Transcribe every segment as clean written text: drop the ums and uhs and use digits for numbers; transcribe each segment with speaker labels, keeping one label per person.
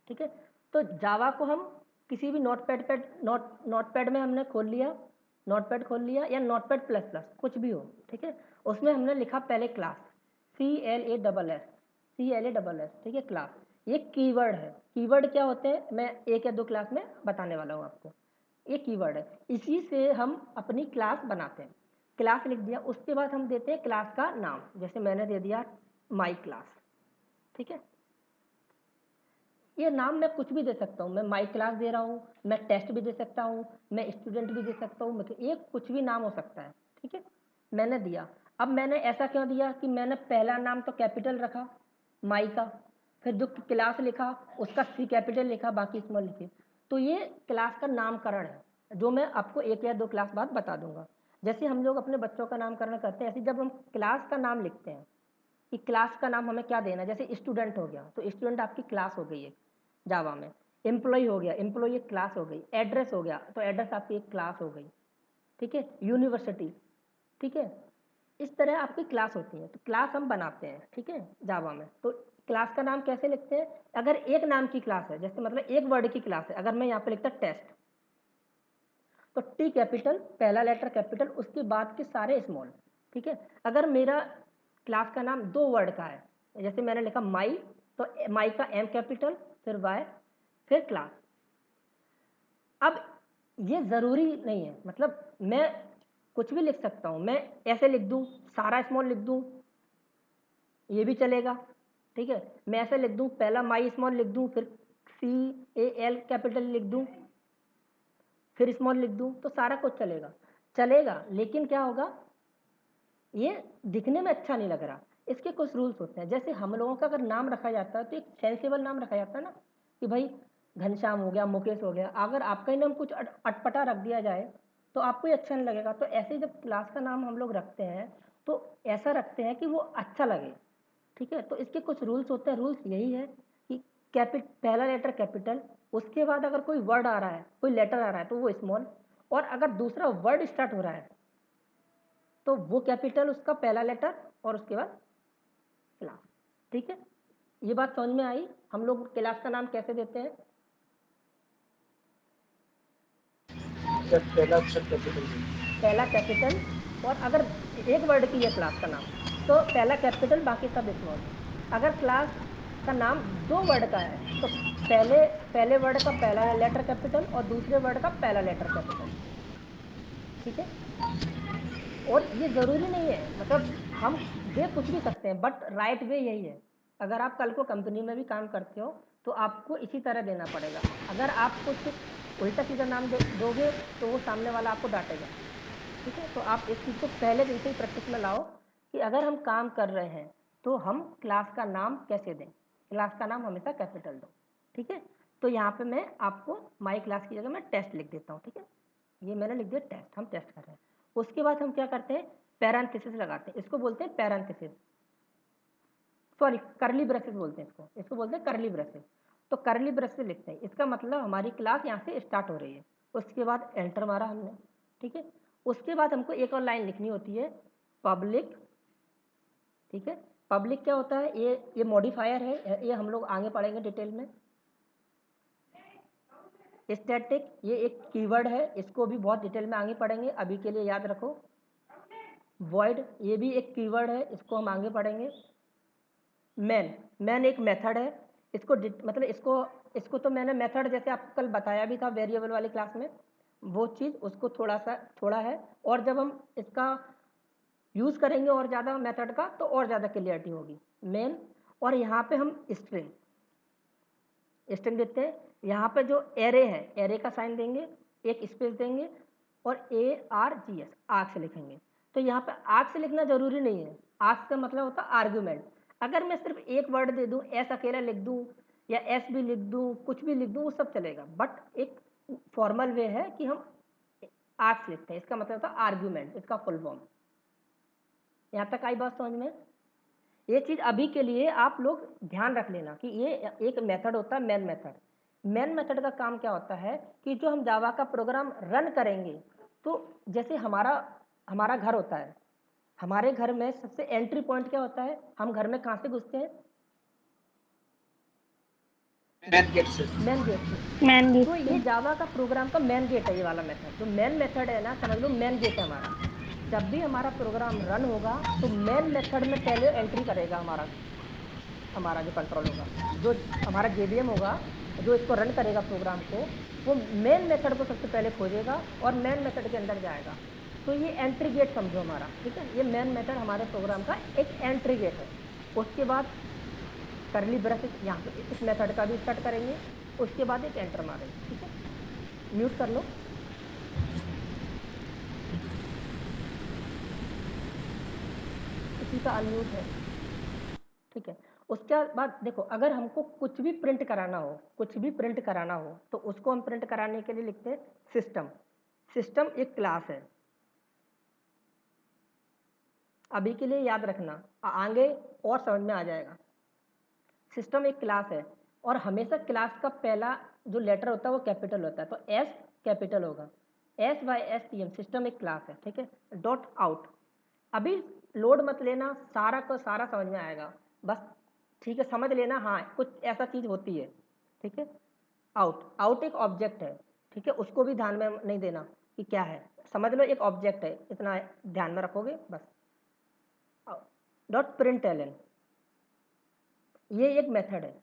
Speaker 1: ठीक है। तो जावा को हम किसी भी नोटपैड में हमने खोल लिया, नोटपैड खोल लिया या नोटपैड प्लस प्लस कुछ भी हो, ठीक है। उसमें हमने लिखा पहले क्लास, CLASS, ठीक है, क्लास। ये कीवर्ड है। कीवर्ड क्या होते हैं मैं एक या दो क्लास में बताने वाला हूँ आपको। ये कीवर्ड है, इसी से हम अपनी क्लास बनाते हैं। क्लास लिख दिया, उसके बाद हम देते हैं क्लास का नाम, जैसे मैंने दे दिया माई क्लास, ठीक है। ये नाम मैं कुछ भी दे सकता हूँ, मैं माई क्लास दे रहा हूँ, मैं टेस्ट भी दे सकता हूँ, मैं स्टूडेंट भी दे सकता हूँ, मतलब ये कुछ भी नाम हो सकता है, ठीक है। मैंने दिया। अब मैंने ऐसा क्यों दिया कि मैंने पहला नाम तो कैपिटल रखा माई का, फिर जो क्लास लिखा उसका C कैपिटल लिखा, बाकी स्मॉल लिखे। तो ये क्लास का नामकरण है, जो मैं आपको एक या दो क्लास बाद बता दूंगा। जैसे हम लोग अपने बच्चों का नामकरण करते हैं, ऐसे जब हम क्लास का नाम लिखते हैं कि क्लास का नाम हमें क्या देना है, जैसे स्टूडेंट हो गया तो स्टूडेंट आपकी क्लास हो गई है जावा में। एम्प्लॉय हो गया, एम्प्लॉय एक क्लास हो गई। एड्रेस हो गया तो एड्रेस आपकी एक क्लास हो गई, ठीक है। यूनिवर्सिटी, ठीक है। इस तरह आपकी क्लास होती है, तो क्लास हम बनाते हैं, ठीक है, जावा में। तो क्लास का नाम कैसे लिखते हैं, अगर एक नाम की क्लास है, जैसे मतलब एक वर्ड की क्लास है, अगर मैं यहाँ पे लिखता टेस्ट, तो T कैपिटल, पहला लेटर कैपिटल, उसके बाद के सारे स्मॉल, ठीक है। अगर मेरा क्लास का नाम दो वर्ड का है, जैसे मैंने लिखा माई, तो माई का M कैपिटल, फिर वाई, फिर क्लास। अब ये ज़रूरी नहीं है, मतलब मैं कुछ भी लिख सकता हूँ, मैं ऐसे लिख दूँ, सारा स्मॉल लिख दूँ, ये भी चलेगा, ठीक है। मैं ऐसे लिख दूँ, पहला माई स्मॉल लिख दूँ, फिर CAL कैपिटल लिख दूँ, फिर स्मॉल लिख दूँ, तो सारा कुछ चलेगा, चलेगा। लेकिन क्या होगा, ये दिखने में अच्छा नहीं लग रहा। इसके कुछ रूल्स होते हैं, जैसे हम लोगों का अगर नाम रखा जाता है तो एक सेंसेबल नाम रखा जाता है ना, कि भाई घनश्याम हो गया, मुकेश हो गया। अगर आपका ही नाम कुछ अटपटा रख दिया जाए तो आपको ही अच्छा नहीं लगेगा। तो ऐसे जब क्लास का नाम हम लोग रखते हैं तो ऐसा रखते हैं कि वो अच्छा लगे, ठीक है। तो इसके कुछ रूल्स होते हैं। रूल्स यही है कि पहला लेटर कैपिटल, उसके बाद अगर कोई वर्ड आ रहा है, कोई लेटर आ रहा है तो वो स्मॉल, और अगर दूसरा वर्ड स्टार्ट हो रहा है तो वो कैपिटल, उसका पहला लेटर, और उसके बाद क्लास, ठीक है। ये बात समझ में आई हम लोग क्लास का नाम कैसे देते हैं।
Speaker 2: सर पहला अक्षर कैपिटल है।
Speaker 1: पहला कैपिटल, और अगर एक वर्ड की है क्लास का नाम तो पहला कैपिटल, बाकी सब स्मॉल। अगर क्लास का नाम दो वर्ड का है तो पहले पहले वर्ड का पहला लेटर कैपिटल और दूसरे वर्ड का पहला लेटर कैपिटल, ठीक है। और ये ज़रूरी नहीं है, मतलब हम दे कुछ भी सकते हैं, बट राइट वे यही है। अगर आप कल को कंपनी में भी काम करते हो तो आपको इसी तरह देना पड़ेगा। अगर आप कुछ उल्टा सीधा नाम दोगे तो वो सामने वाला आपको डांटेगा, ठीक है। तो आप इस चीज़ को पहले दिन से ही प्रैक्टिस में लाओ कि अगर हम काम कर रहे हैं तो हम क्लास का नाम कैसे दें। क्लास का नाम हमेशा कैपिटल दो, ठीक है। तो यहाँ पे मैं आपको माई क्लास की जगह मैं टेस्ट लिख देता हूँ, ठीक है। ये मैंने लिख दिया टेस्ट, हम टेस्ट कर रहे हैं। उसके बाद हम क्या करते हैं, पैरेंथेसिस लगाते हैं, इसको बोलते हैं पैरेंथेसिस, सॉरी करली ब्रेसेस बोलते हैं इसको, इसको बोलते हैं करली ब्रेसेस। तो करली ब्रेसेस लिखते हैं, इसका मतलब हमारी क्लास यहाँ से स्टार्ट हो रही है। उसके बाद एंटर मारा हमने, ठीक है। उसके बाद हमको एक और लाइन लिखनी होती है, पब्लिक, ठीक है। पब्लिक क्या होता है, ये मॉडिफायर है, ये हम लोग आगे पढ़ेंगे डिटेल में। स्टैटिक, ये एक कीवर्ड है, इसको भी बहुत डिटेल में आगे पढ़ेंगे, अभी के लिए याद रखो। वॉइड, ये भी एक कीवर्ड है, इसको हम आगे पढ़ेंगे। मैन, मैन एक मेथड है, इसको मतलब इसको तो मैंने मेथड जैसे आपको कल बताया भी था वेरिएबल वाली क्लास में, वो चीज़ उसको थोड़ा है। और जब हम इसका यूज़ करेंगे और ज़्यादा मेथड का तो और ज़्यादा क्लियरिटी होगी। मेन, और यहाँ पे हम स्ट्रिंग स्ट्रिंग देते हैं। यहाँ पे जो एरे है, एरे का साइन देंगे, एक स्पेस देंगे, और ARGS आर्क्स लिखेंगे। तो यहाँ पे आर्क्स लिखना जरूरी नहीं है, आर्क्स का मतलब होता है आर्ग्यूमेंट। अगर मैं सिर्फ एक वर्ड दे दूँ, एस अकेला लिख दूँ या एस भी लिख दूँ, कुछ भी लिख दूँ, वो सब चलेगा, बट एक फॉर्मल वे है कि हम आर्क्स लिखते हैं, इसका मतलब होता है आर्ग्यूमेंट, इसका फुल फॉर्म। यहाँ तक आई बात समझ में। ये चीज़ अभी के लिए आप लोग ध्यान रख लेना कि ये एक मेथड होता है मैन मेथड। मैन मेथड का काम क्या होता है कि जो हम जावा का प्रोग्राम रन करेंगे, तो जैसे हमारा हमारा घर होता है, हमारे घर में सबसे एंट्री पॉइंट क्या होता है, हम घर में कहाँ से घुसते हैं,
Speaker 2: मैन गेट से।
Speaker 1: मैन गेट से।
Speaker 3: मैन गेट
Speaker 1: तो ये जावा का प्रोग्राम का मैन गेट है, ये वाला मेथड जो मैन मेथड है ना, समझ लो मैन गेट है हमारा। जब भी हमारा प्रोग्राम रन होगा तो मैन मेथड में पहले एंट्री करेगा हमारा जो कंट्रोल होगा, जो हमारा जेवीएम होगा, जो इसको रन करेगा प्रोग्राम को, वो मेन मेथड को सबसे पहले खोजेगा और मेन मेथड के अंदर जाएगा। तो ये एंट्री गेट समझो हमारा, ठीक है। ये मेन मेथड हमारे प्रोग्राम का एक एंट्री गेट है। उसके बाद करली ब्रैकेट यहाँ पे इस मेथड का भी स्टार्ट करेंगे, उसके बाद एक एंटर मारेंगे, ठीक है। म्यूट कर लो। किसी का अनम्यूट है, ठीक है। उसके बाद देखो, अगर हमको कुछ भी प्रिंट कराना हो, तो उसको हम प्रिंट कराने के लिए लिखते हैं सिस्टम। सिस्टम एक क्लास है, अभी के लिए याद रखना, आगे और समझ में आ जाएगा। सिस्टम एक क्लास है और हमेशा क्लास का पहला जो लेटर होता है वो कैपिटल होता है, तो एस कैपिटल होगा, SYSTM। सिस्टम एक क्लास है, ठीक है। डॉट आउट, अभी लोड मत लेना, सारा का सारा समझ में आएगा, बस ठीक है, समझ लेना, हाँ कुछ ऐसा चीज़ होती है, ठीक है। आउट एक ऑब्जेक्ट है, ठीक है, उसको भी ध्यान में नहीं देना कि क्या है, समझ लो एक ऑब्जेक्ट है, इतना ध्यान में रखोगे बस। डॉट प्रिंटलन, ये एक मेथड है,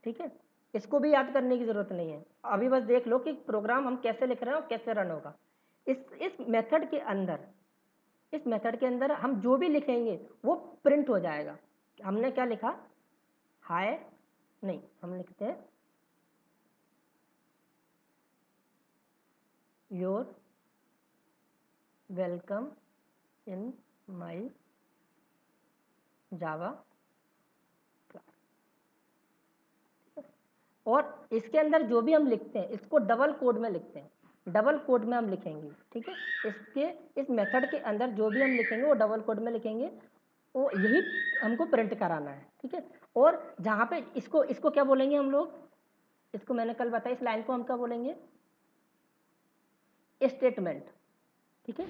Speaker 1: ठीक है। इसको भी याद करने की ज़रूरत नहीं है, अभी बस देख लो कि प्रोग्राम हम कैसे लिख रहे हैं और कैसे रन होगा। इस मेथड के अंदर हम जो भी लिखेंगे वो प्रिंट हो जाएगा। हमने क्या लिखा, हाय नहीं, हम लिखते हैं your welcome in my Java class, और इसके अंदर जो भी हम लिखते हैं इसको डबल कोड में लिखते हैं, डबल कोड में हम लिखेंगे, ठीक है। इस मेथड के अंदर जो भी हम लिखेंगे वो डबल कोड में लिखेंगे, वो यही हमको प्रिंट कराना है, ठीक है। और जहाँ पे इसको क्या बोलेंगे हम लोग, इसको मैंने कल बताया, इस लाइन को हम क्या बोलेंगे, स्टेटमेंट, ठीक है।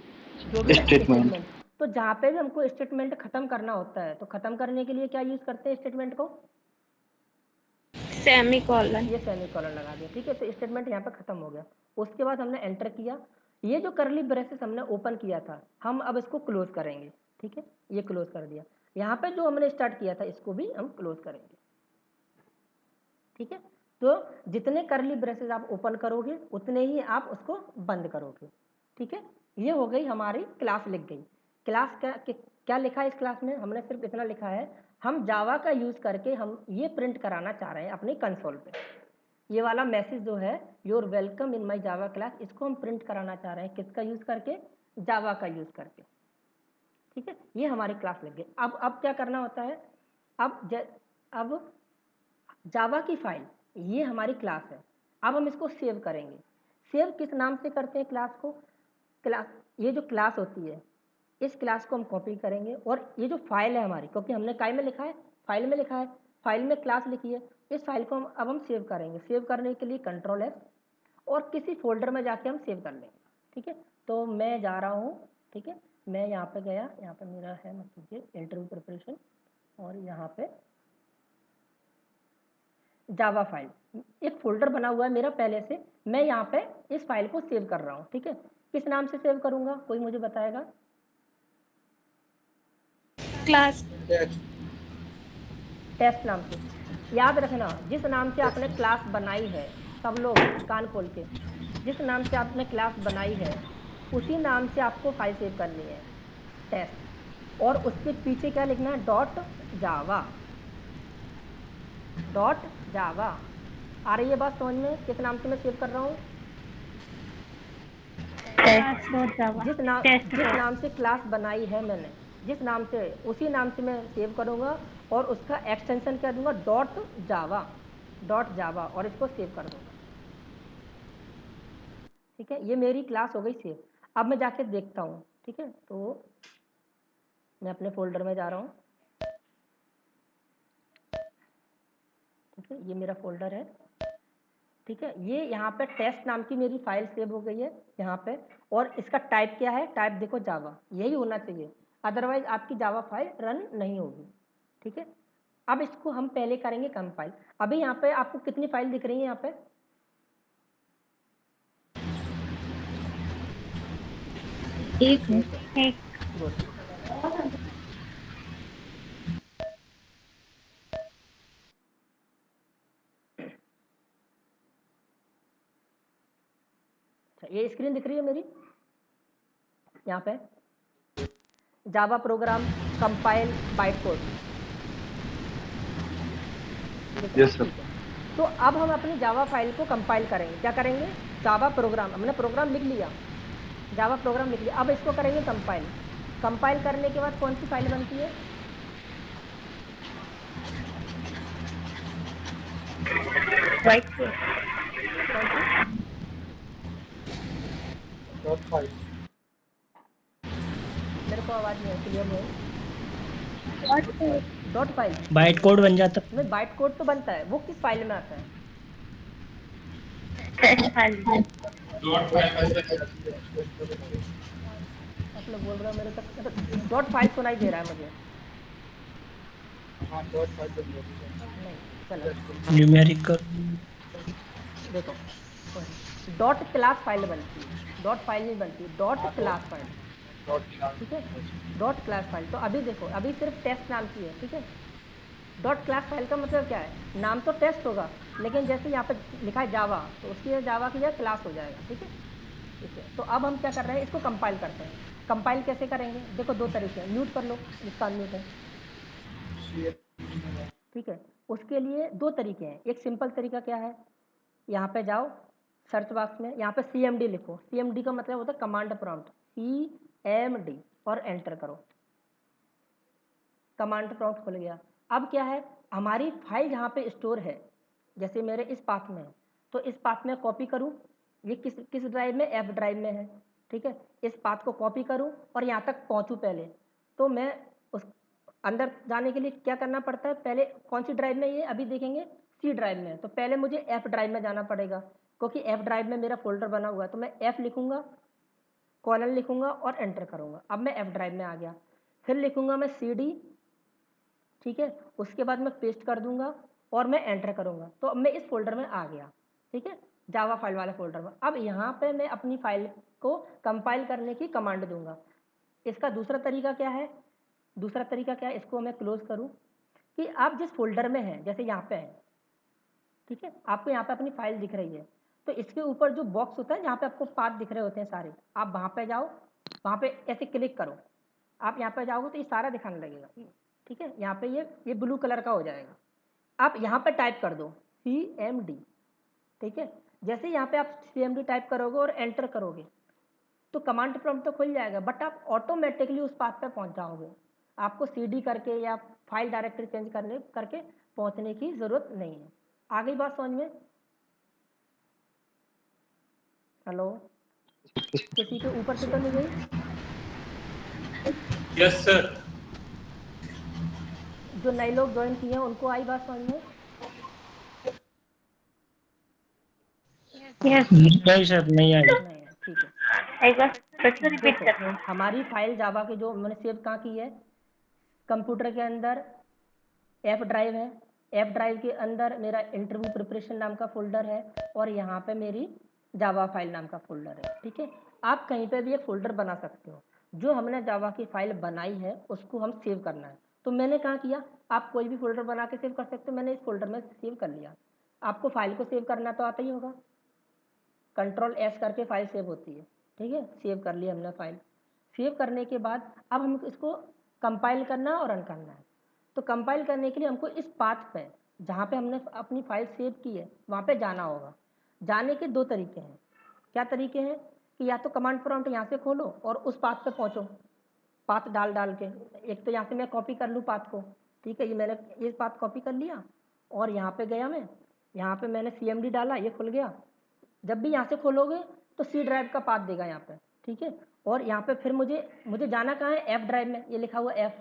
Speaker 1: जो भी स्टेटमेंट, तो जहाँ पे भी हमको स्टेटमेंट खत्म करना होता है, तो खत्म करने के लिए क्या यूज करते हैं स्टेटमेंट को,
Speaker 3: सेमीकोलन।
Speaker 1: ये सेमीकोलन लगा दिया, ठीक है। तो स्टेटमेंट यहाँ पे खत्म हो गया। उसके बाद हमने एंटर किया, ये जो करली ब्रेसेस हमने ओपन किया था, हम अब इसको क्लोज करेंगे, ठीक है। ये क्लोज कर दिया, यहाँ पे जो हमने स्टार्ट किया था इसको भी हम क्लोज करेंगे, ठीक है। तो जितने करली ब्रेसेस आप ओपन करोगे उतने ही आप उसको बंद करोगे, ठीक है। ये हो गई हमारी क्लास, लिख गई क्लास। क्या लिखा है इस क्लास में, हमने सिर्फ इतना लिखा है, हम जावा का यूज करके हम ये प्रिंट कराना चाह रहे हैं अपनी कंसोल पे। ये वाला मैसेज जो है, your welcome in my Java class, इसको हम प्रिंट कराना चाह रहे हैं किसका यूज करके, जावा का यूज करके, ठीक है। ये हमारी क्लास लग गई। अब क्या करना होता है, अब जावा की फाइल, ये हमारी क्लास है, अब हम इसको सेव करेंगे। सेव किस नाम से करते हैं क्लास को, क्लास, ये जो क्लास होती है इस क्लास को हम कॉपी करेंगे, और ये जो फाइल है हमारी, क्योंकि हमने काय में लिखा है, फाइल में लिखा है, फाइल में क्लास लिखी है, इस फाइल को हम सेव करेंगे। सेव करने के लिए Ctrl+S, और किसी फोल्डर में जाके हम सेव कर लेंगे, ठीक है। तो मैं जा रहा हूँ, ठीक है, मैं यहाँ पे गया, यहाँ पे मेरा है, मत कीजिए, इंटरव्यू प्रिपरेशन, और यहाँ पे जावा फाइल, एक फोल्डर बना हुआ है मेरा पहले से, मैं यहाँ पे इस फाइल को सेव कर रहा हूँ, ठीक है। किस नाम से सेव करूँगा, कोई मुझे बताएगा,
Speaker 3: क्लास
Speaker 1: टेस्ट नाम से। याद रखना, जिस नाम से आपने क्लास बनाई है, सब लोग कान खोल के, जिस नाम से आपने क्लास बनाई है उसी नाम से आपको फाइल सेव करनी है, टेस्ट, और उसके पीछे क्या लिखना है, डॉट जावा। आ रही है बात समझ में, किस नाम से मैं सेव कर रहा हूँ, जिस नाम से क्लास बनाई है मैंने, जिस नाम से, उसी नाम से मैं सेव करूँगा, और उसका एक्सटेंशन क्या दूंगा, डॉट जावा, और इसको सेव कर दूंगा, ठीक है। ये मेरी क्लास हो गई सेव। अब मैं जाके देखता हूँ, ठीक है। तो मैं अपने फोल्डर में जा रहा हूँ, ठीक है, ये मेरा फोल्डर है, ठीक है। ये यहाँ पे टेस्ट नाम की मेरी फाइल सेव हो गई है यहाँ पे, और इसका टाइप क्या है, टाइप देखो जावा, यही होना चाहिए, अदरवाइज आपकी जावा फाइल रन नहीं होगी, ठीक है। अब इसको हम पहले करेंगे कंपाइल। अभी यहाँ पे आपको कितनी फाइल दिख रही है यहाँ पे?
Speaker 3: एक
Speaker 1: गुड। अच्छा, ये स्क्रीन दिख रही है मेरी यहाँ पे? Java program compile byte code.
Speaker 2: Yes sir.
Speaker 1: तो अब हम अपनी जावा फाइल को कंपाइल करेंगे। क्या करेंगे? जावा प्रोग्राम, हमने प्रोग्राम लिख लिया, जावा प्रोग्राम लिख लिया, अब इसको करेंगे कंपाइल। कंपाइल करने के बाद कौन सी फाइल बनती है?
Speaker 3: White code.
Speaker 1: कौन सी?
Speaker 2: Dot file.
Speaker 1: मेरे को आवाज़ नहीं है, क्लियर नहीं है। डॉट फाइल
Speaker 4: बाइट कोड बन जाता।
Speaker 1: नहीं, बाइट कोड तो बनता है, वो किस फाइल में आता है? आप लोग बोल रहे हो मेरे तक डॉट फाइल सुनाई दे रहा है मुझे।
Speaker 2: हाँ डॉट फाइल बन गया।
Speaker 1: नहीं, चलो
Speaker 4: न्यूमेरिकल
Speaker 1: देखो, डॉट क्लास फाइल बनती है, डॉट फाइल नहीं बनती, डॉट क्लास फाइल।
Speaker 2: डॉट
Speaker 1: ठीक है, डॉट क्लास फाइल। तो अभी देखो, अभी सिर्फ टेस्ट नाम की है। ठीक है, डॉट क्लास फाइल का मतलब क्या है? नाम तो टेस्ट होगा, लेकिन जैसे यहाँ पे लिखा है जावा, तो उसकी जावा की जगह क्लास हो जाएगा। ठीक है, ठीक है। तो अब हम क्या कर रहे हैं, इसको कंपाइल करते हैं। कंपाइल कैसे करेंगे? देखो, दो तरीके हैं। म्यूट कर लो, इसका अनम्यूट है। ठीक है, उसके लिए दो तरीके हैं। एक सिंपल तरीका क्या है, यहाँ पे जाओ सर्च बॉक्स में, यहाँ पे CMD लिखो। CMD का मतलब होता है कमांड प्रॉम्प्ट, CMD, और एंटर करो। कमांड प्रॉम्प्ट खुल गया। अब क्या है, हमारी फाइल जहाँ पे स्टोर है, जैसे मेरे इस पाथ में है, तो इस पाथ में कॉपी करूँ। ये किस ड्राइव में? F ड्राइव में है। ठीक है, इस पाथ को कॉपी करूँ और यहाँ तक पहुँचूँ पहले, तो मैं उस अंदर जाने के लिए क्या करना पड़ता है? पहले कौन सी ड्राइव में? ये अभी देखेंगे C ड्राइव में है, तो पहले मुझे F ड्राइव में जाना पड़ेगा, क्योंकि F ड्राइव में मेरा फोल्डर बना हुआ है। तो मैं F लिखूँगा, कॉलन लिखूँगा और एंटर करूँगा। अब मैं F ड्राइव में आ गया। फिर लिखूँगा मैं CD। ठीक है, उसके बाद मैं पेस्ट कर दूंगा और मैं एंटर करूंगा, तो अब मैं इस फोल्डर में आ गया। ठीक है, जावा फाइल वाले फोल्डर में। अब यहाँ पे मैं अपनी फाइल को कंपाइल करने की कमांड दूंगा। इसका दूसरा तरीका क्या है? दूसरा तरीका क्या है, इसको मैं क्लोज करूँ, कि आप जिस फोल्डर में हैं, जैसे यहाँ पे है, ठीक है, आपको यहाँ पे अपनी फाइल दिख रही है, तो इसके ऊपर जो बॉक्स होता है जहाँ पे आपको पाथ दिख रहे होते हैं सारे, आप वहाँ पे जाओ, वहाँ पे ऐसे क्लिक करो। आप यहाँ पे जाओगे तो ये सारा दिखाने लगेगा। ठीक है, यहाँ पे ये ब्लू कलर का हो जाएगा। आप यहाँ पे टाइप कर दो CMD। ठीक है, जैसे यहाँ पे आप CMD टाइप करोगे और एंटर करोगे, तो कमांड प्रॉम्प्ट तो खुल जाएगा, बट आप ऑटोमेटिकली उस पाथ पे पहुँच जाओगे। आपको CD करके या फाइल डायरेक्टरी चेंज करके पहुँचने की ज़रूरत नहीं है। आ गई बात समझ में? हेलो, किसी के ऊपर से तो नहीं गई?
Speaker 5: Yes sir.
Speaker 1: जो नए लोग ज्वाइन किए हैं उनको आई बात समझ में?
Speaker 4: नहीं सर, नहीं आई।
Speaker 1: नहीं है, ठीक है।
Speaker 3: एक बार फिर से रिपीट
Speaker 1: देखो,
Speaker 3: करना।
Speaker 1: हमारी फाइल जावा की जो मैंने सेव कहाँ की है, कंप्यूटर के अंदर F ड्राइव है। F ड्राइव के अंदर मेरा इंटरव्यू प्रिपरेशन नाम का फोल्डर है, और यहाँ पे मेरी जावा फाइल नाम का फोल्डर है। ठीक है, आप कहीं पे भी एक फोल्डर बना सकते हो। जो हमने जावा की फाइल बनाई है उसको हम सेव करना है, तो मैंने कहाँ किया, आप कोई भी फोल्डर बना के सेव कर सकते हो। मैंने इस फोल्डर में सेव कर लिया। आपको फाइल को सेव करना तो आता ही होगा, Ctrl+S करके फाइल सेव होती है। ठीक है, सेव कर लिया हमने फाइल। सेव करने के बाद अब हम इसको कंपाइल करना है और रन करना है। तो कंपाइल करने के लिए हमको इस पाथ पे, जहाँ पे हमने अपनी फाइल सेव की है, वहाँ पे जाना होगा। जाने के दो तरीके हैं। क्या तरीके हैं, कि या तो कमांड प्रॉम्प्ट यहाँ से खोलो और उस पाथ पे पहुँचो, पाथ डाल डाल के। एक तो यहाँ से मैं कॉपी कर लूँ पाथ को। ठीक है, ये मैंने ये पाथ कॉपी कर लिया और यहाँ पे गया मैं, यहाँ पे मैंने CMD डाला, ये खुल गया। जब भी यहाँ से खोलोगे तो C ड्राइव का पाथ देगा यहाँ पे। ठीक है, और यहाँ पे फिर मुझे जाना कहाँ है, F ड्राइव में। ये लिखा हुआ F,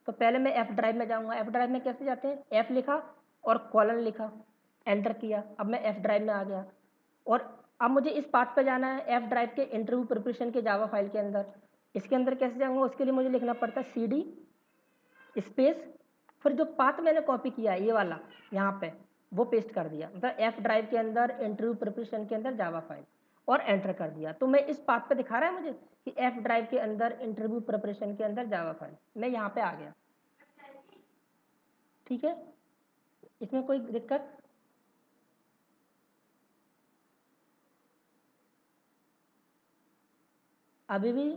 Speaker 1: तो पहले मैं F ड्राइव में जाऊँगा। F ड्राइव में कैसे जाते हैं, F लिखा और कॉलन लिखा, एंटर किया, अब मैं F ड्राइव में आ गया। और अब मुझे इस पाथ पे जाना है, F ड्राइव के इंटरव्यू प्रिपरेशन के जावा फाइल के अंदर। इसके अंदर कैसे जाऊँगा, उसके लिए मुझे लिखना पड़ता है CD स्पेस फिर जो पाथ मैंने कॉपी किया है ये वाला यहाँ पे वो पेस्ट कर दिया, मतलब एफ ड्राइव के अंदर इंटरव्यू प्रिपरेशन के अंदर जावा फाइल और एंटर कर दिया। तो मैं इस पाथ पे दिखा रहा है मुझे कि एफ ड्राइव के अंदर इंटरव्यू प्रिपरेशन के अंदर जावा फाइल, मैं यहाँ पे आ गया। ठीक है, इसमें कोई दिक्कत? अभी भी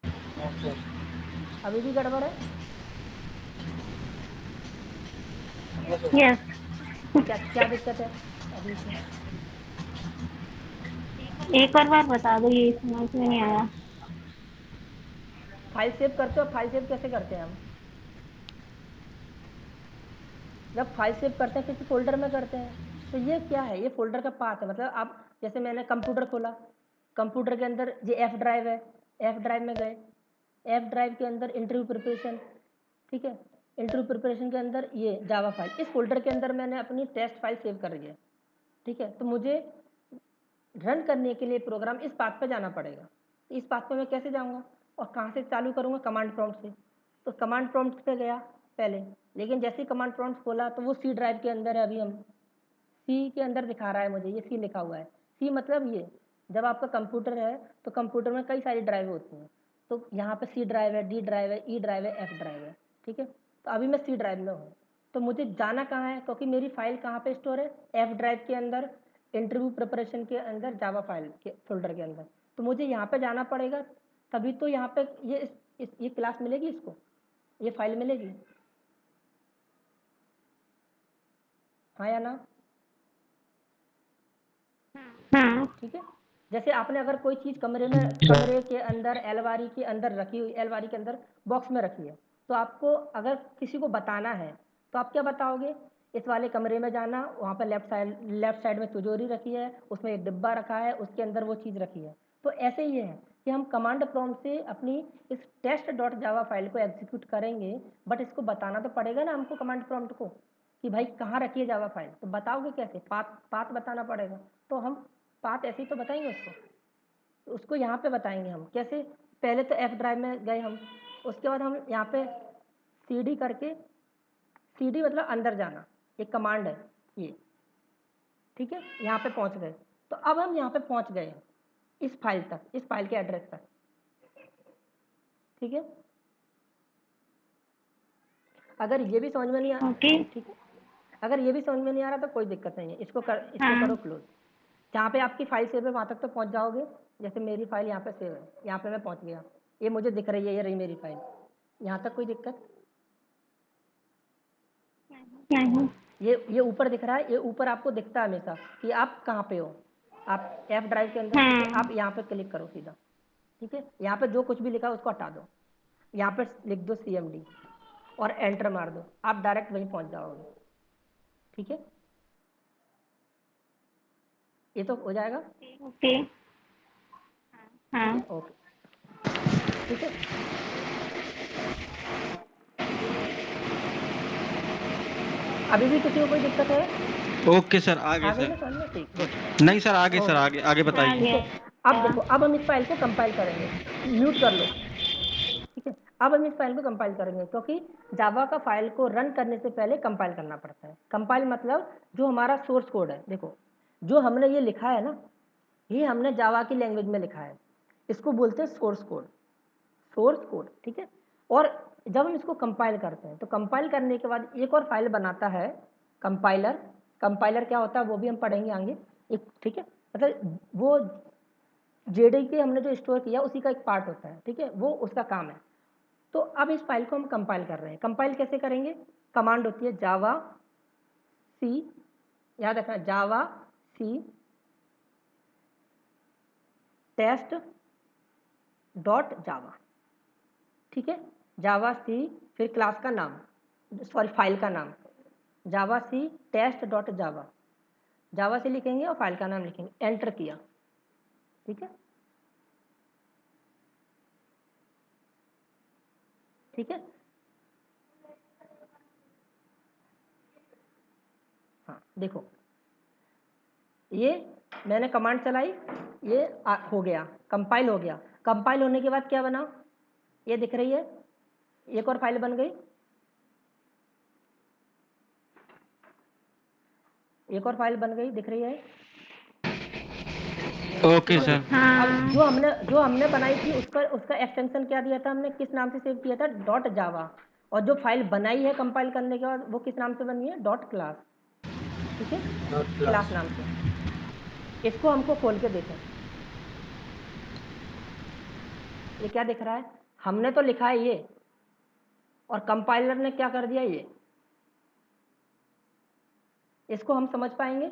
Speaker 2: हाँ सर।
Speaker 1: अभी भी गड़बड़ है?
Speaker 2: हाँ सर।
Speaker 3: यस।
Speaker 1: क्या क्या दिक्कत है अभी इसमें?
Speaker 3: एक और बार बता दो, ये समझ में नहीं आया।
Speaker 1: फाइल सेव करते हो, फाइल सेव कैसे करते हैं हम? जब फाइल सेव करते हैं किसी फोल्डर में करते हैं, तो ये क्या है, ये फोल्डर का पाथ है। मतलब आप जैसे मैंने कंप्यूटर खोला, कंप्यूटर के अंदर ये एफ ड्राइव है, एफ ड्राइव में गए, एफ ड्राइव के अंदर इंटरव्यू प्रिपरेशन, ठीक है, इंटरव्यू प्रिपरेशन के अंदर ये जावा फाइल, इस फोल्डर के अंदर मैंने अपनी टेस्ट फाइल सेव कर रही है। ठीक है, तो मुझे रन करने के लिए प्रोग्राम इस पाथ पे जाना पड़ेगा। तो इस पाथ पे मैं कैसे जाऊँगा और कहाँ से चालू करूँगा? कमांड प्रॉम्प्ट से। तो कमांड प्रॉम्प्ट पे गया पहले, लेकिन जैसे ही कमांड प्रॉम्प्ट खोला तो वो सी ड्राइव के अंदर है। अभी हम सी के अंदर दिखा रहा है मुझे, ये सी लिखा हुआ है। सी मतलब ये, जब आपका कंप्यूटर है तो कंप्यूटर में कई सारी ड्राइव होती हैं। तो यहाँ पे सी ड्राइव है, डी ड्राइव है, ई ड्राइव है, एफ ड्राइव है। ठीक है, तो अभी मैं सी ड्राइव में हूँ। तो मुझे जाना कहाँ है, क्योंकि मेरी फाइल कहाँ पे स्टोर है? एफ ड्राइव के अंदर, इंटरव्यू प्रिपरेशन के अंदर, जावा फाइल के फोल्डर के अंदर। तो मुझे यहाँ पे जाना पड़ेगा, तभी तो यहाँ पे ये क्लास मिलेगी, इसको ये फाइल मिलेगी। हाँ या ना? ठीक है, जैसे आपने अगर कोई चीज़ कमरे के अंदर अलमारी के अंदर रखी हुई, अलमारी के अंदर बॉक्स में रखी है, तो आपको अगर किसी को बताना है तो आप क्या बताओगे? इस वाले कमरे में जाना, वहाँ पर लेफ्ट साइड में तिजोरी रखी है, उसमें एक डिब्बा रखा है, उसके अंदर वो चीज़ रखी है। तो ऐसे ही है कि हम कमांड प्रॉम्प्ट से अपनी इस test.java फाइल को एग्जीक्यूट करेंगे, बट इसको बताना तो पड़ेगा ना हमको कमांड प्रॉम्प्ट को कि भाई कहाँ रखी है जावा फाइल। तो बताओगे कैसे? पाथ बताना पड़ेगा। तो हम पाथ ऐसे ही तो बताएंगे उसको, तो उसको यहाँ पे बताएंगे हम कैसे। पहले तो एफ ड्राइव में गए हम, उसके बाद हम यहाँ पे सीडी करके, सीडी मतलब अंदर जाना, एक कमांड है ये। ठीक है, यहाँ पे पहुँच गए। तो अब हम यहाँ पे पहुँच गए इस फाइल तक, इस फाइल के एड्रेस तक। ठीक है, अगर ये भी समझ में नहीं आ
Speaker 3: ओके।
Speaker 1: ठीक है, अगर ये भी समझ में नहीं आ रहा तो कोई दिक्कत नहीं है, इसको
Speaker 3: हाँ।
Speaker 1: करो क्लोज। जहाँ पे आपकी फाइल सेव है वहाँ तक तो पहुँच जाओगे। जैसे मेरी फाइल यहाँ पे सेव है, यहाँ पे मैं पहुँच गया, ये मुझे दिख रही है, ये रही मेरी फाइल। यहाँ तक कोई दिक्कत?
Speaker 3: नहीं।
Speaker 1: ये ऊपर दिख रहा है, ये ऊपर आपको दिखता है हमेशा कि आप कहाँ पे हो। आप एफ ड्राइव के अंदर ठीक है, आप यहाँ पे क्लिक करो सीधा। ठीक है, यहाँ पे जो कुछ भी लिखा है उसको हटा दो, यहाँ पे लिख दो CMD और एंटर मार दो, आप डायरेक्ट वहीं पहुँच जाओगे। ठीक है, ये तो हो जाएगा।
Speaker 3: ओके। हाँ।
Speaker 1: ठीक है, ओके। ठीक है, अभी भी किसी को कोई दिक्कत है?
Speaker 5: ओके सर, आगे
Speaker 1: आ गई
Speaker 5: सर।
Speaker 1: ना समझ में? ठीक, गुड।
Speaker 5: नहीं सर, आगे सर, आगे आगे बताइए।
Speaker 3: आगे।
Speaker 1: अब देखो, अब हम इस फाइल को कंपाइल करेंगे। म्यूट कर लो। ठीक है, अब हम इस फाइल को कंपाइल करेंगे, क्योंकि जावा का फाइल को रन करने से पहले कंपाइल करना पड़ता है। कंपाइल मतलब जो हमारा सोर्स कोड है, देखो जो हमने ये लिखा है ना, ये हमने जावा की लैंग्वेज में लिखा है, इसको बोलते हैं सोर्स कोड। सोर्स कोड, ठीक है। और जब हम इसको कंपाइल करते हैं तो कंपाइल करने के बाद एक और फाइल बनाता है कंपाइलर। कंपाइलर क्या होता है वो भी हम पढ़ेंगे आगे। एक, ठीक है, मतलब वो JDK हमने जो स्टोर किया उसी का एक पार्ट होता है। ठीक है, वो उसका काम है। तो अब इस फाइल को हम कंपाइल कर रहे हैं। कंपाइल कैसे करेंगे? कमांड होती है जावा सी, याद रखना, जावा सी टेस्ट डॉट जावा। ठीक है, जावा सी, फिर क्लास का नाम, सॉरी फाइल का नाम, जावा सी टेस्ट डॉट जावा, जावा सी लिखेंगे और फाइल का नाम लिखेंगे, एंटर किया। ठीक है, ठीक है, हाँ देखो, ये मैंने कमांड चलाई, ये हो गया, कंपाइल हो गया। कंपाइल होने के बाद क्या बना? ये दिख रही है, एक और फाइल बन गई, एक और फाइल बन गई, दिख रही है।
Speaker 5: Okay sir.
Speaker 1: अब
Speaker 3: हाँ
Speaker 1: जो हमने बनाई थी उसका एक्सटेंशन क्या दिया था हमने, किस नाम से सेव किया था, डॉट जावा। और जो फाइल बनाई है कंपाइल करने के बाद वो किस नाम से बनी है, डॉट क्लास। ठीक है,
Speaker 2: Not
Speaker 1: क्लास
Speaker 2: class.
Speaker 1: नाम से। इसको हमको खोल के देखें, ये क्या दिख रहा है, हमने तो लिखा है ये और कंपाइलर ने क्या कर दिया ये। इसको हम समझ पाएंगे?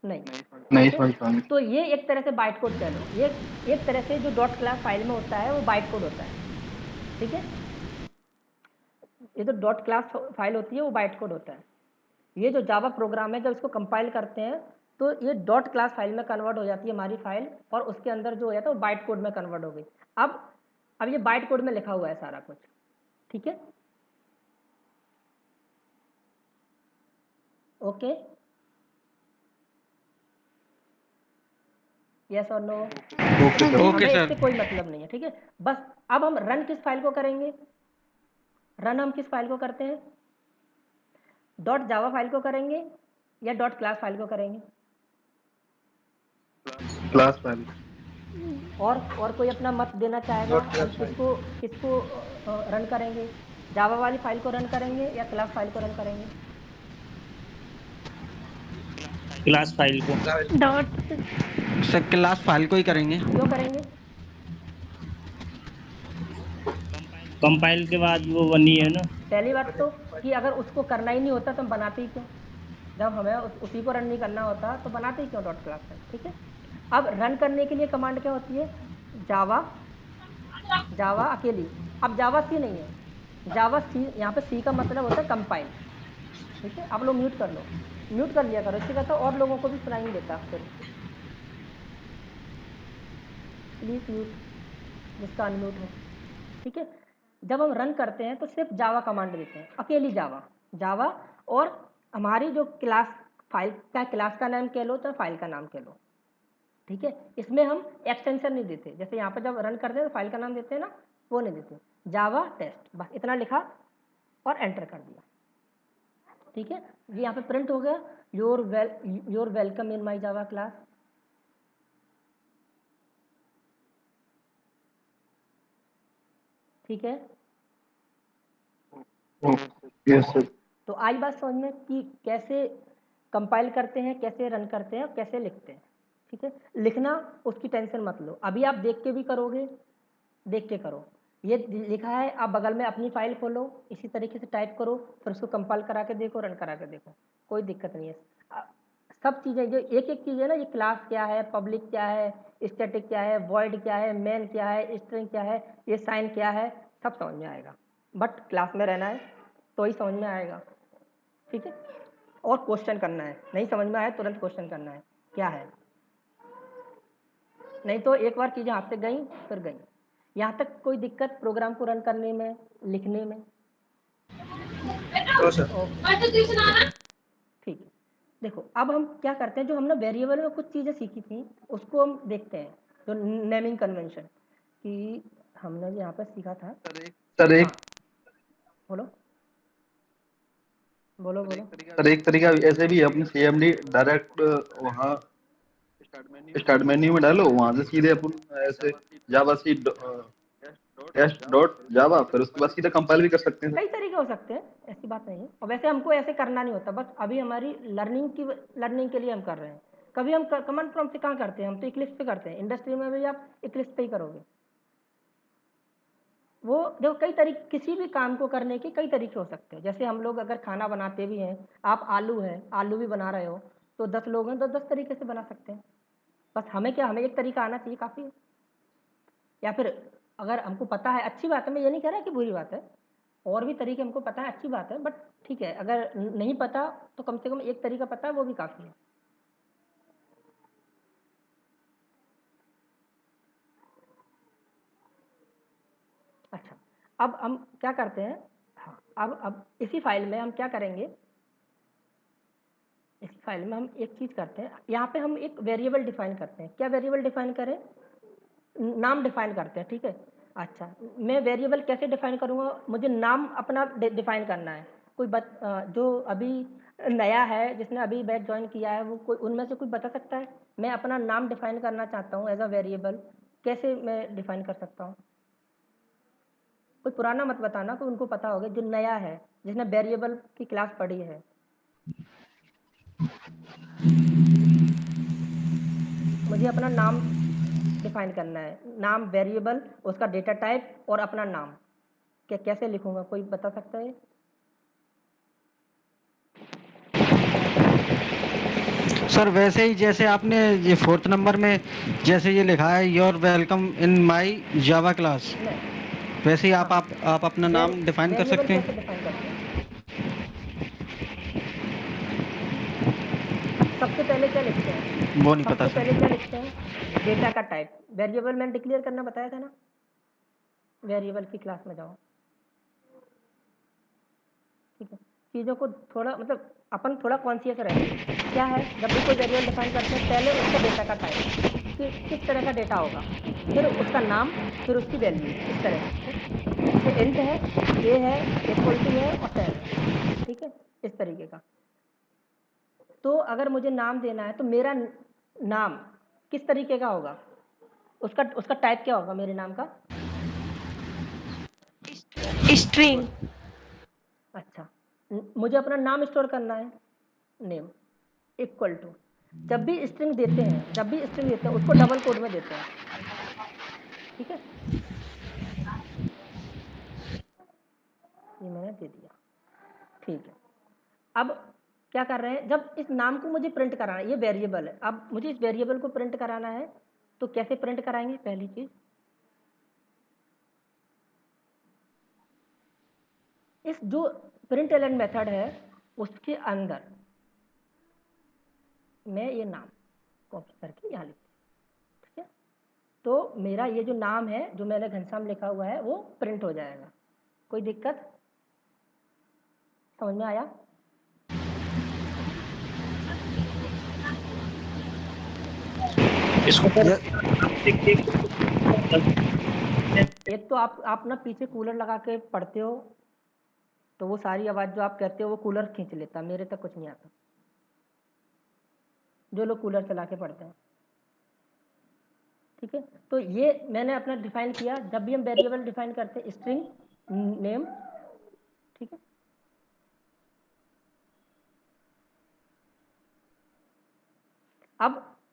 Speaker 1: नहीं समझ पाएंगे। तो ये एक तरह से बाइट कोड कह लो, ये एक तरह से जो डॉट क्लास फाइल में होता है वो बाइट कोड होता है। ठीक है, ये जो डॉट क्लास फाइल होती है वो बाइट कोड होता है। ये जो जावा प्रोग्राम है जब इसको कंपाइल करते हैं तो ये डॉट क्लास फाइल में कन्वर्ट हो जाती है हमारी फाइल, और उसके अंदर जो है तो बाइट कोड में कन्वर्ट हो गई। अब ये बाइट कोड में लिखा हुआ है सारा कुछ। ठीक है, ओके, यस और नो?
Speaker 5: ओके
Speaker 1: हमें
Speaker 5: सर।
Speaker 1: इससे कोई मतलब नहीं है। ठीक है, बस अब हम रन किस फाइल को करेंगे, रन हम किस फाइल को करते हैं, डॉट जावा फाइल को करेंगे या डॉट क्लास फाइल को करेंगे?
Speaker 2: Class file.
Speaker 1: और कोई अपना मत देना चाहेगा,
Speaker 2: Dot class
Speaker 1: हम किसको रन करेंगे, जावा वाली फाइल को रन करेंगे या क्लास फाइल को रन करेंगे?
Speaker 4: क्लास फाइल को।
Speaker 3: डॉट
Speaker 5: सर क्लास फाइल को ही करेंगे।
Speaker 1: क्यों करेंगे?
Speaker 4: कंपाइल के बाद वो बनी है ना।
Speaker 1: पहली बात तो कि अगर उसको करना ही नहीं होता तो हम बनाते ही क्यों, जब हमें उसी को रन नहीं करना होता तो बनाते ही क्यों डॉट क्लास फाइल। ठीक है, अब रन करने के लिए कमांड क्या होती है, जावा अकेली। अब जावा सी नहीं है, जावा सी, यहाँ पे सी का मतलब होता है कंपाइल। ठीक है, आप लोग म्यूट कर लो, म्यूट कर लिया करो, इससे कहता और लोगों को भी सुनाई नहीं देता फिर। प्लीज म्यूट जिसका अनम्यूट है। ठीक है, जब हम रन करते हैं तो सिर्फ जावा कमांड देते हैं, अकेली जावा और हमारी जो क्लास फाइल का क्लास का नाम कह लो चाहे फाइल का नाम कह लो। ठीक है, इसमें हम एक्सटेंशन नहीं देते, जैसे यहाँ पर जब रन करते हैं तो फाइल का नाम देते हैं ना, वो नहीं देते, जावा टेस्ट बस इतना लिखा और एंटर कर दिया। ठीक है, ये यहाँ पे प्रिंट हो गया, your welcome in my Java class. ठीक है,
Speaker 2: Yes sir.
Speaker 1: तो आज बात समझ में कि कैसे कंपाइल करते हैं, कैसे रन करते हैं और कैसे लिखते हैं। ठीक है, लिखना उसकी टेंशन मत लो, अभी आप देख के भी करोगे, देख के करो। ये लिखा है, आप बगल में अपनी फाइल खोलो, इसी तरीके से टाइप करो, फिर उसको कंपाइल करा के देखो, रन करा के देखो, कोई दिक्कत नहीं है। सब चीज़ें जो एक एक चीज़ है ना, ये क्लास क्या है, पब्लिक क्या है, स्टैटिक क्या है, वॉइड क्या है, मेन क्या है, स्ट्रिंग क्या है, ये साइन क्या है, सब समझ में आएगा। बट क्लास में रहना है तो ही समझ में आएगा। ठीक है, और क्वेश्चन करना है, नहीं समझ में आए तुरंत क्वेश्चन करना है क्या है, नहीं तो एक बार चीज़ें हाथ से गई फिर गई। यहाँ तक कोई दिक्कत प्रोग्राम को रन करने में, लिखने में?
Speaker 2: No sir.
Speaker 1: ओके, ठीक है। देखो अब हम क्या करते हैं, जो हमने वेरिएबल में कुछ चीज़ें सीखी थी उसको हम देखते हैं, जो नेमिंग कन्वेंशन कि हमने यहाँ पर सीखा था।
Speaker 2: सर एक
Speaker 1: बोलो बोलो बोलो।
Speaker 2: सर एक तरीका ऐसे भी है, अपने CMD डायरेक्ट वहाँ स्टार्ट मेन्यू में डालो, वहाँ से सीधे अपन ऐसे जावा सी टेस्ट डॉट जावा, फिर उसके बाद सीधा कंपाइल भी कर सकते हैं।
Speaker 1: कई तरीके हो सकते हैं, ऐसी बात नहीं है, और वैसे हमको ऐसे करना नहीं होता, बस अभी हमारी लर्निंग के लिए हम कर रहे हैं। कभी हम कमांड प्रॉम्प्ट से कहाँ करते हैं, हम तो इक्लिप्स पे करते हैं, इंडस्ट्री में भी आप इक्लिप्स पे ही करोगे। वो देखो कई तरीके, किसी भी काम को करने के कई तरीके हो सकते हैं। जैसे हम लोग अगर खाना बनाते भी हैं, आप आलू भी बना रहे हो तो 10 लोग हैं तो 10 तरीके से बना सकते हैं। बस हमें एक तरीका आना चाहिए, काफ़ी है। या फिर अगर हमको पता है, अच्छी बात है, मैं ये नहीं कह रहा कि बुरी बात है, और भी तरीके हमको पता है, अच्छी बात है, बट ठीक है, अगर नहीं पता तो कम से कम एक तरीका पता है, वो भी काफ़ी है। अच्छा, अब हम क्या करते हैं, हाँ, अब इसी फाइल में हम क्या करेंगे, इस फाइल में हम एक चीज़ करते हैं, यहाँ पे हम एक वेरिएबल डिफाइन करते हैं। क्या वेरिएबल डिफाइन करें, नाम डिफाइन करते हैं, ठीक है। अच्छा, मैं वेरिएबल कैसे डिफाइन करूँगा? मुझे नाम अपना डिफाइन करना है। जो अभी नया है, जिसने अभी बैच ज्वाइन किया है, वो कोई उनमें से कोई बता सकता है? मैं अपना नाम डिफाइन करना चाहता हूँ एज अ वेरिएबल, कैसे मैं डिफाइन कर सकता हूँ? कोई पुराना मत बताना, कोई उनको पता होगा जो नया है, जिसने वेरिएबल की क्लास पढ़ी है। मुझे अपना नाम डिफाइन करना है, नाम, वेरिएबल, उसका डेटा टाइप और अपना नाम। कैसे लिखूंगा, कोई बता सकता है?
Speaker 5: सर वैसे ही जैसे आपने ये 4th नंबर में जैसे ये लिखा है your welcome in my Java class,
Speaker 1: नहीं,
Speaker 5: वैसे ही
Speaker 1: हाँ,
Speaker 5: आप अपना नाम डिफाइन कर
Speaker 1: वेरिएबल
Speaker 5: सकते
Speaker 1: कैसे
Speaker 5: हैं।
Speaker 1: डिफाइन करते हैं? सबसे पहले क्या लिखते हैं?
Speaker 5: वो नहीं पता
Speaker 1: सबसे पहले
Speaker 5: सर।
Speaker 1: क्या लिखते हैं? डेटा का टाइप। वेरिएबल मैंने डिक्लेयर करना बताया था ना, वेरिएबल की क्लास में जाओ, ठीक है। चीज़ों को थोड़ा मतलब अपन थोड़ा कॉन्शियस रहे। क्या है, जब भी कोई वेरिएबल डिफाइन करते हैं, पहले उसका डेटा का टाइप कि किस तरह का डेटा होगा, फिर उसका नाम, फिर उसकी वैल्यू, इस तरह से। जैसे इंट है, ए है, इक्वल टू है और 10 है, ठीक है, इस तरीके का। तो अगर मुझे नाम देना है तो मेरा नाम किस तरीके का होगा, उसका उसका टाइप क्या होगा मेरे नाम का?
Speaker 3: स्ट्रिंग।
Speaker 1: अच्छा, मुझे अपना नाम स्टोर करना है, नेम इक्वल टू, जब भी स्ट्रिंग देते हैं उसको डबल कोड में देते हैं, ठीक है। ये मैंने दे दिया, ठीक है। अब क्या कर रहे हैं, जब इस नाम को मुझे प्रिंट कराना है, ये वेरिएबल है, अब मुझे इस वेरिएबल को प्रिंट कराना है, तो कैसे प्रिंट कराएंगे? पहली चीज, इस जो प्रिंट एलन मेथड है उसके अंदर मैं ये नाम कॉपी करके यहाँ लिख दिया, ठीक है। तो मेरा ये जो नाम है, जो मैंने घनश्याम लिखा हुआ है, वो प्रिंट हो जाएगा। कोई दिक्कत? समझ में आया?
Speaker 4: इसको सर
Speaker 1: एक तो आप ना पीछे कूलर लगा के पढ़ते हो, तो वो सारी आवाज़ जो आप कहते हो वो कूलर खींच लेता, मेरे तक कुछ नहीं आता, जो लोग कूलर चला के पढ़ते हैं, ठीक है। तो ये मैंने अपना डिफाइन किया, जब भी हम वेरिएबल डिफाइन करते हैं, स्ट्रिंग नेम, ठीक है।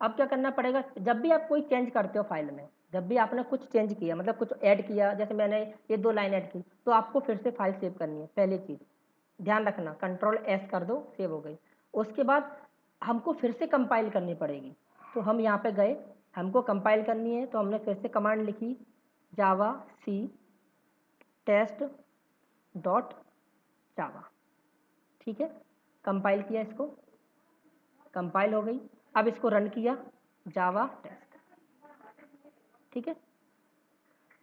Speaker 1: अब क्या करना पड़ेगा, जब भी आप कोई चेंज करते हो फाइल में, जब भी आपने कुछ चेंज किया, मतलब कुछ ऐड किया, जैसे मैंने ये 2 लाइन ऐड की, तो आपको फिर से फाइल सेव करनी है। पहली चीज़ ध्यान रखना, कंट्रोल एस कर दो, सेव हो गई। उसके बाद हमको फिर से कंपाइल करनी पड़ेगी, तो हम यहाँ पे गए, हमको कंपाइल करनी है, तो हमने फिर से कमांड लिखी जावा सी टेस्ट डॉट जावा, ठीक है। कंपाइल किया, इसको कंपाइल हो गई। अब इसको रन किया, जावा टेस्ट, ठीक है।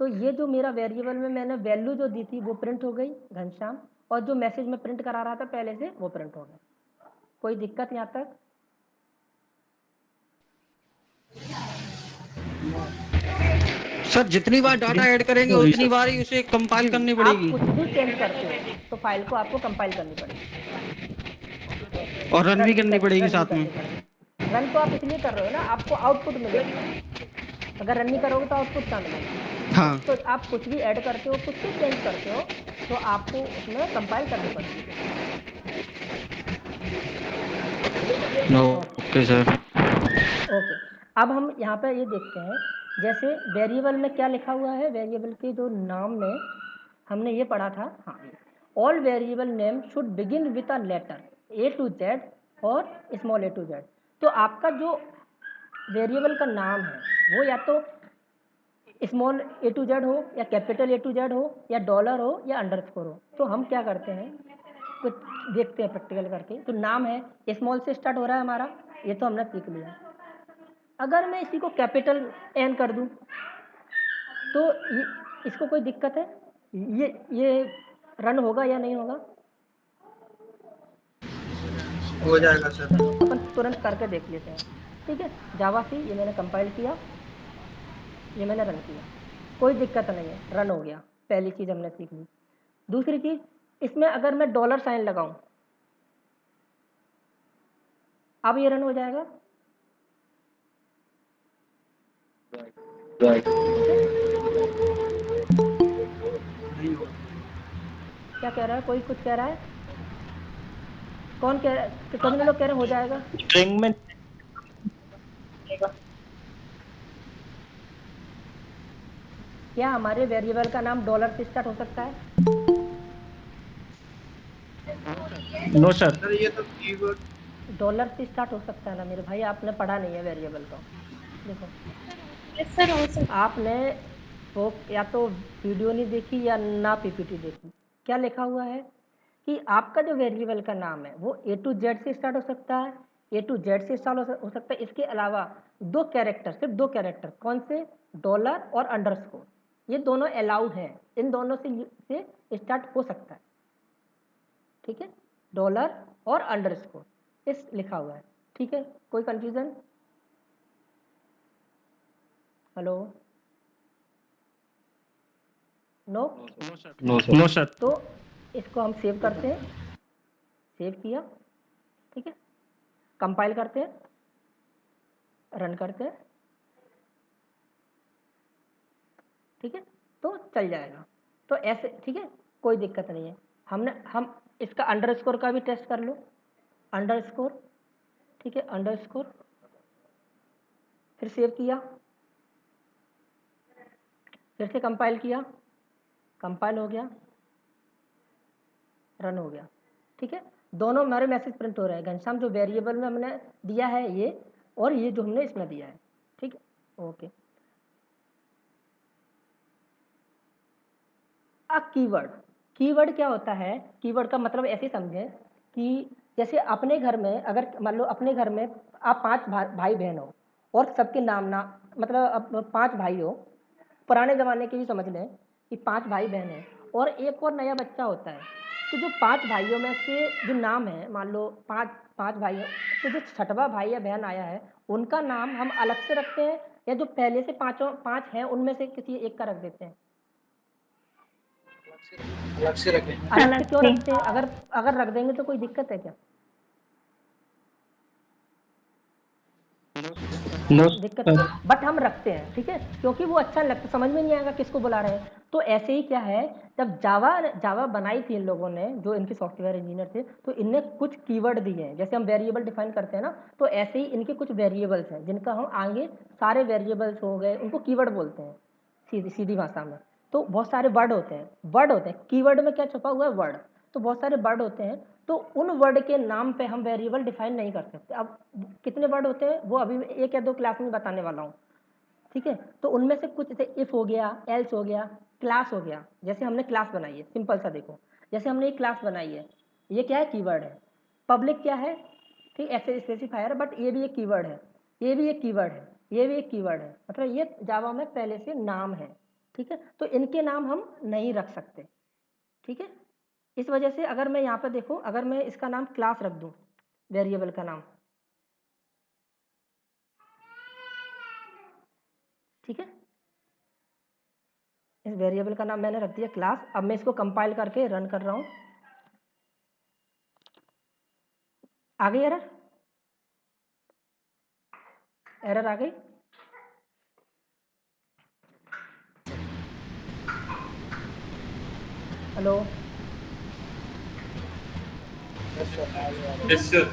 Speaker 1: तो ये जो मेरा वेरिएबल में मैंने वैल्यू जो दी थी वो प्रिंट हो गई घनश्याम, और जो मैसेज में प्रिंट करा रहा था पहले से वो प्रिंट हो गया। कोई दिक्कत यहाँ तक?
Speaker 5: सर जितनी बार डाटा ऐड करेंगे उतनी बार ही उसे कंपाइल करनी
Speaker 1: आप
Speaker 5: पड़ेगी
Speaker 1: कुछ भी चेंज करते हो तो फाइल को आपको कंपाइल करनी पड़ेगी,
Speaker 5: और रन भी करनी पड़ेगी
Speaker 1: रन भी
Speaker 5: साथ में।
Speaker 1: करनी पड़ेगी। रन तो आप इसलिए कर रहे हो ना, आपको आउटपुट मिलेगी, अगर रन नहीं करोगे तो आउटपुट क्या मिलेगा?
Speaker 5: हाँ
Speaker 1: तो आप कुछ भी ऐड करते हो, कुछ भी चेंज करते हो, तो आपको उसमें कंपाइल करनी पड़ेगी।
Speaker 5: Okay sir.
Speaker 1: ओके, अब हम यहाँ पे ये देखते हैं, जैसे वेरिएबल में क्या लिखा हुआ है, वेरिएबल के जो नाम में हमने ये पढ़ा था, हाँ, all variable name should begin with a letter A to Z और स्मॉल ए टू जेड। तो आपका जो वेरिएबल का नाम है वो या तो स्मॉल ए टू जेड हो, या कैपिटल ए टू जेड हो, या डॉलर हो, या अंडरस्कोर हो। तो हम क्या करते हैं, कुछ देखते हैं प्रैक्टिकल करके। तो नाम है स्मॉल से स्टार्ट हो रहा है हमारा, ये तो हमने सीख लिया। अगर मैं इसी को कैपिटल एन कर दूं तो इसको कोई दिक्कत है? ये रन होगा या नहीं होगा?
Speaker 5: हो जाएगा सर।
Speaker 1: अपन तुरंत करके देख लेते हैं, ठीक है। जावा सी ये मैंने कंपाइल किया, ये मैंने रन किया, कोई दिक्कत नहीं है, रन हो गया। पहली चीज़ हमने सीख ली। दूसरी चीज़, इसमें अगर मैं डॉलर साइन लगाऊं, अब ये रन हो जाएगा। क्या कह रहा है, कोई कुछ कह रहा है? कौन कह रहा है? कितने लोग कह रहे हैं हो जाएगा?
Speaker 4: स्ट्रिंग में
Speaker 1: क्या हमारे वेरिएबल का नाम डॉलर से स्टार्ट हो सकता है?
Speaker 4: No sir.
Speaker 1: डॉलर से स्टार्ट हो सकता है ना मेरे भाई, आपने पढ़ा नहीं है वेरिएबल को। देखो,
Speaker 3: यस सर, हो सकता
Speaker 1: आपने वो या तो वीडियो नहीं देखी या ना पीपीटी देखी। क्या लिखा हुआ है कि आपका जो वेरिएबल का नाम है वो ए टू जेड से स्टार्ट हो सकता है, ए टू जेड से स्टार्ट हो सकता है। इसके अलावा दो कैरेक्टर, सिर्फ दो कैरेक्टर, कौन से? डॉलर और अंडरस्कोर, ये दोनों अलाउड हैं, इन दोनों से स्टार्ट हो सकता है। ठीक है, डॉलर और अंडरस्कोर इस लिखा हुआ है। ठीक है, कोई confusion? Hello, no?
Speaker 4: No sir.
Speaker 1: तो इसको हम सेव करते हैं, सेव किया, ठीक है, कंपाइल करते हैं, रन करते हैं, ठीक है, तो चल जाएगा। तो ऐसे, ठीक है, कोई दिक्कत नहीं है। हम इसका अंडरस्कोर का भी टेस्ट कर लो, अंडरस्कोर, ठीक है, अंडरस्कोर, फिर सेव किया, फिर से कंपाइल किया, कंपाइल हो गया, रन हो गया। ठीक है, दोनों हमारे मैसेज प्रिंट हो रहे हैं। घनश्याम जो वेरिएबल में हमने दिया है ये, और ये जो हमने इसमें दिया है। ठीक है, ओके। अब कीवर्ड, कीवर्ड क्या होता है? कीवर्ड का मतलब ऐसे समझें कि जैसे अपने घर में, अगर मान लो अपने घर में आप 5 भाई बहन हो और सबके नाम ना, मतलब अब 5 भाई हो, पुराने ज़माने के भी समझ लें कि 5 भाई बहन हैं और एक और नया बच्चा होता है। तो जो 5 भाइयों में से जो नाम है, मान लो 5 भाई हैं, तो जो छठवां भाई या बहन आया है उनका नाम हम अलग से रखते हैं, या जो पहले से 5 हैं उनमें से किसी एक का रख देते हैं? अलग से क्यों रखते हैं? अगर रख देंगे तो कोई दिक्कत है क्या?
Speaker 4: नो
Speaker 1: दिक्कत, बट हम रखते हैं, ठीक है, क्योंकि वो अच्छा लगता, समझ में नहीं आएगा किसको बुला रहे हैं। तो ऐसे ही क्या है, जब जावा बनाई थी इन लोगों ने, जो इनके सॉफ्टवेयर इंजीनियर थे, तो इनने कुछ कीवर्ड दिए हैं। जैसे हम वेरिएबल डिफाइन करते हैं ना, तो ऐसे ही इनके कुछ वेरिएबल्स हैं जिनका हम आगे, सारे वेरिएबल्स हो गए, उनको कीवर्ड बोलते हैं सीधी भाषा में। तो बहुत सारे वर्ड होते हैं, कीवर्ड में क्या छुपा हुआ है? वर्ड। तो बहुत सारे वर्ड होते हैं, तो उन वर्ड के नाम पे हम वेरिएबल डिफाइन नहीं कर सकते। अब कितने वर्ड होते हैं वो अभी मैं 1 या 2 क्लास में बताने वाला हूँ। ठीक है, तो उनमें से कुछ जैसे इफ हो गया, एल्स हो गया, क्लास हो गया। जैसे हमने क्लास बनाई है, सिंपल सा देखो, जैसे हमने एक क्लास बनाई है, ये क्या है? कीवर्ड है। पब्लिक क्या है? ठीक, ऐसे स्पेसिफायर है, बट ये भी एक कीवर्ड है, ये भी एक कीवर्ड है, ये भी एक कीवर्ड है, मतलब ये जावा में पहले से नाम है। ठीक है, तो इनके नाम हम नहीं रख सकते। ठीक है, इस वजह से अगर मैं यहाँ पे देखो, अगर मैं इसका नाम क्लास रख दूँ, वेरिएबल का नाम, ठीक है, इस वेरिएबल का नाम मैंने रख दिया क्लास। अब मैं इसको कंपाइल करके रन कर रहा हूँ। आ गई एरर? एरर आ गई? Hello,
Speaker 6: yes sir.